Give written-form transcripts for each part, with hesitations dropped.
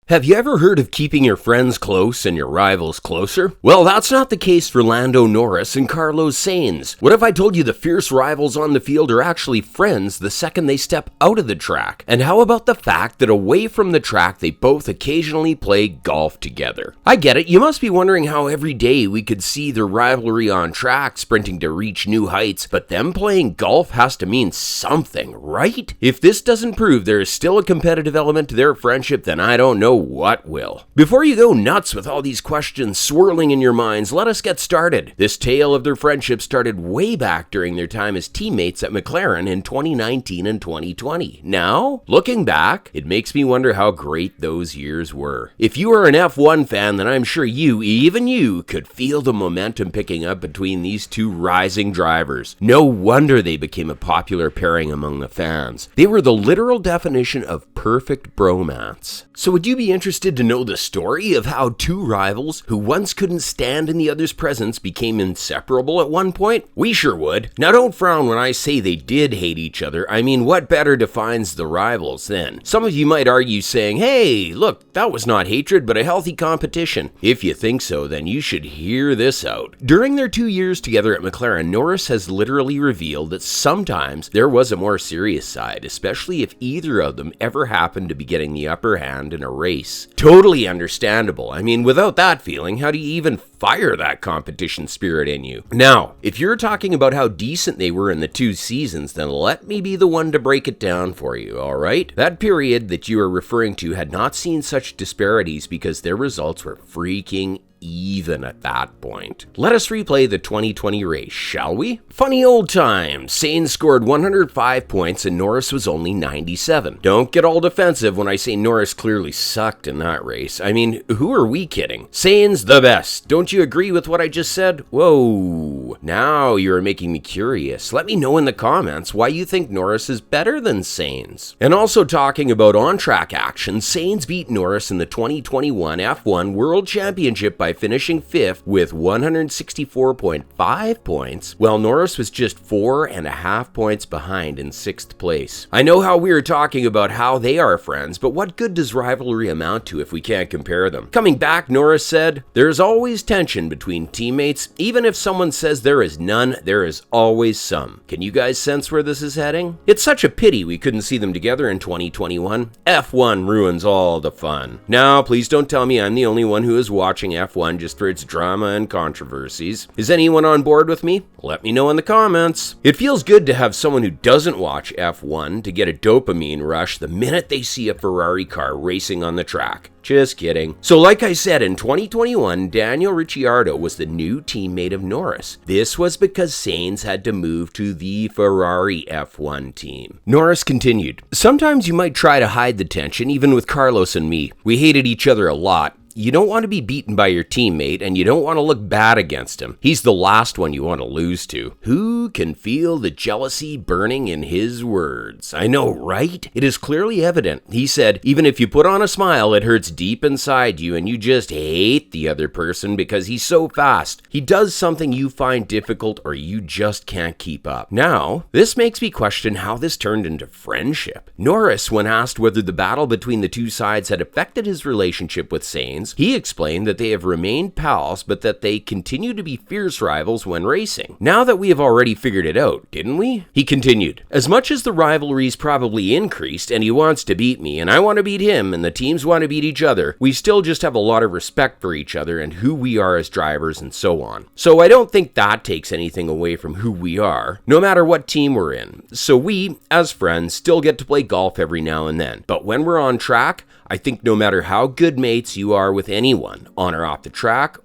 Have you ever heard of keeping your friends close and your rivals closer? Well, that's not the case for Lando Norris and Carlos Sainz. What if I told you the fierce rivals on the field are actually friends the second they step out of the track? And how about the fact that away from the track they both occasionally play golf together? I get it, you must be wondering how every day we could see their rivalry on track sprinting to reach new heights, but them playing golf has to mean something, right? If this doesn't prove there is still a competitive element to their friendship, then I don't know what will. Before you go nuts with all these questions swirling in your minds, let us get started. This tale of their friendship started way back during their time as teammates at McLaren in 2019 and 2020. Now, looking back, it makes me wonder how great those years were. If you are an F1 fan, then I'm sure you, even you, could feel the momentum picking up between these two rising drivers. No wonder they became a popular pairing among the fans. They were the literal definition of perfect bromance. So would you be interested to know the story of how two rivals who once couldn't stand in the other's presence became inseparable at one point? We sure would. Now don't frown when I say they did hate each other. I mean, what better defines the rivals then? Some of you might argue saying, hey, look, that was not hatred but a healthy competition. If you think so, then you should hear this out. During their 2 years together at McLaren, Norris has literally revealed that sometimes there was a more serious side, especially if either of them ever happened to be getting the upper hand in a race. Totally understandable. I mean, without that feeling, how do you even fire that competition spirit in you? Now, if you're talking about how decent they were in the 2 seasons, then let me be the one to break it down for you, alright? That period that you are referring to had not seen such disparities because their results were freaking even at that point. Let us replay the 2020 race, shall we? Funny old times. Sainz scored 105 points and Norris was only 97. Don't get all defensive when I say Norris clearly sucked in that race. I mean, who are we kidding? Sainz the best. Don't you agree with what I just said? Whoa. Now you're making me curious. Let me know in the comments why you think Norris is better than Sainz. And also talking about on-track action, Sainz beat Norris in the 2021 F1 World Championship by finishing 5th with 164.5 points, while Norris was just 4.5 points behind in 6th place. I know how we are talking about how they are friends, but what good does rivalry amount to if we can't compare them? Coming back, Norris said, "There's always tension between teammates. Even if someone says there is none, there is always some." Can you guys sense where this is heading? It's such a pity we couldn't see them together in 2021. F1 ruins all the fun. Now, please don't tell me I'm the only one who is watching F1 just for its drama and controversies. Is anyone on board with me? Let me know in the comments. It feels good to have someone who doesn't watch F1 to get a dopamine rush the minute they see a Ferrari car racing on the track. Just kidding. So like I said, in 2021, Daniel Ricciardo was the new teammate of Norris. This was because Sainz had to move to the Ferrari F1 team. Norris continued, "Sometimes you might try to hide the tension, even with Carlos and me. We hated each other a lot. You don't want to be beaten by your teammate, and you don't want to look bad against him. He's the last one you want to lose to." Who can feel the jealousy burning in his words? I know, right? It is clearly evident. He said, "Even if you put on a smile, it hurts deep inside you, and you just hate the other person because he's so fast. He does something you find difficult, or you just can't keep up." Now, this makes me question how this turned into friendship. Norris, when asked whether the battle between the two sides had affected his relationship with Sainz, he explained that they have remained pals, but that they continue to be fierce rivals when racing. Now that we have already figured it out, didn't we? He continued, "As much as the rivalry's probably increased, and he wants to beat me, and I want to beat him, and the teams want to beat each other, we still just have a lot of respect for each other and who we are as drivers and so on. So I don't think that takes anything away from who we are, no matter what team we're in. So we, as friends, still get to play golf every now and then. But when we're on track, I think no matter how good mates you are with anyone, on or off the track,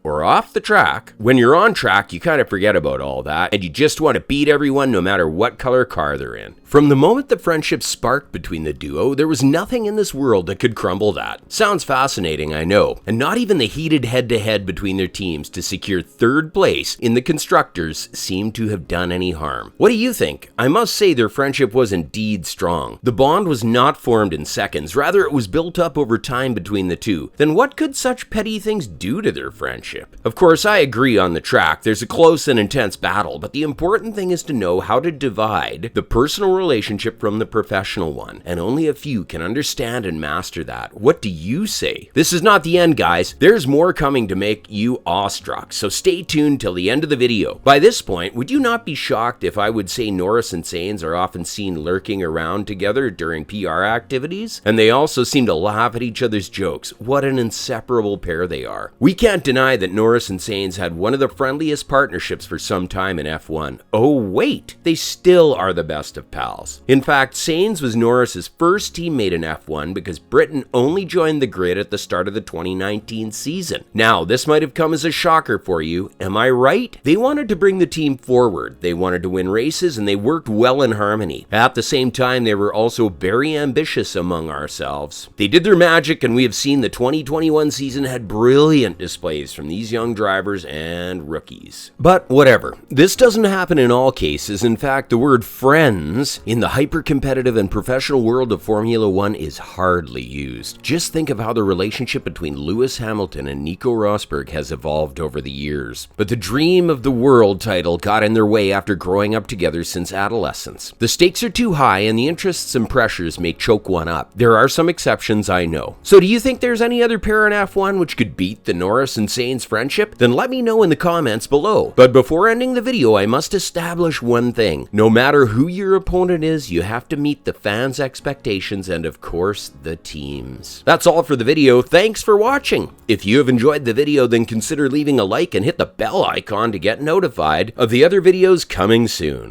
when you're on track, you kind of forget about all that, and you just want to beat everyone no matter what color car they're in." From the moment the friendship sparked between the duo, there was nothing in this world that could crumble that. Sounds fascinating, I know, and not even the heated head-to-head between their teams to secure 3rd place in the Constructors seemed to have done any harm. What do you think? I must say their friendship was indeed strong. The bond was not formed in seconds, rather it was built up up over time between the two, then what could such petty things do to their friendship? Of course, I agree on the track, there's a close and intense battle, but the important thing is to know how to divide the personal relationship from the professional one, and only a few can understand and master that. What do you say? This is not the end, guys. There's more coming to make you awestruck, so stay tuned till the end of the video. By this point, would you not be shocked if I would say Norris and Sainz are often seen lurking around together during PR activities? And they also seem to laugh at each other's jokes. What an inseparable pair they are. We can't deny that Norris and Sainz had one of the friendliest partnerships for some time in F1. Oh wait, they still are the best of pals. In fact, Sainz was Norris's first teammate in F1 because Britain only joined the grid at the start of the 2019 season. Now, this might have come as a shocker for you. Am I right? They wanted to bring the team forward. They wanted to win races and they worked well in harmony. At the same time, they were also very ambitious among ourselves. They did their magic, and we have seen the 2021 season had brilliant displays from these young drivers and rookies. But whatever. This doesn't happen in all cases. In fact, the word friends in the hyper-competitive and professional world of Formula One is hardly used. Just think of how the relationship between Lewis Hamilton and Nico Rosberg has evolved over the years. But the dream of the world title got in their way after growing up together since adolescence. The stakes are too high and the interests and pressures may choke one up. There are some exceptions, I know. So do you think there's any other pair in F1 which could beat the Norris and Sainz friendship? Then let me know in the comments below. But before ending the video, I must establish one thing. No matter who your opponent is, you have to meet the fans' expectations and of course the teams. That's all for the video. Thanks for watching. If you have enjoyed the video, then consider leaving a like and hit the bell icon to get notified of the other videos coming soon.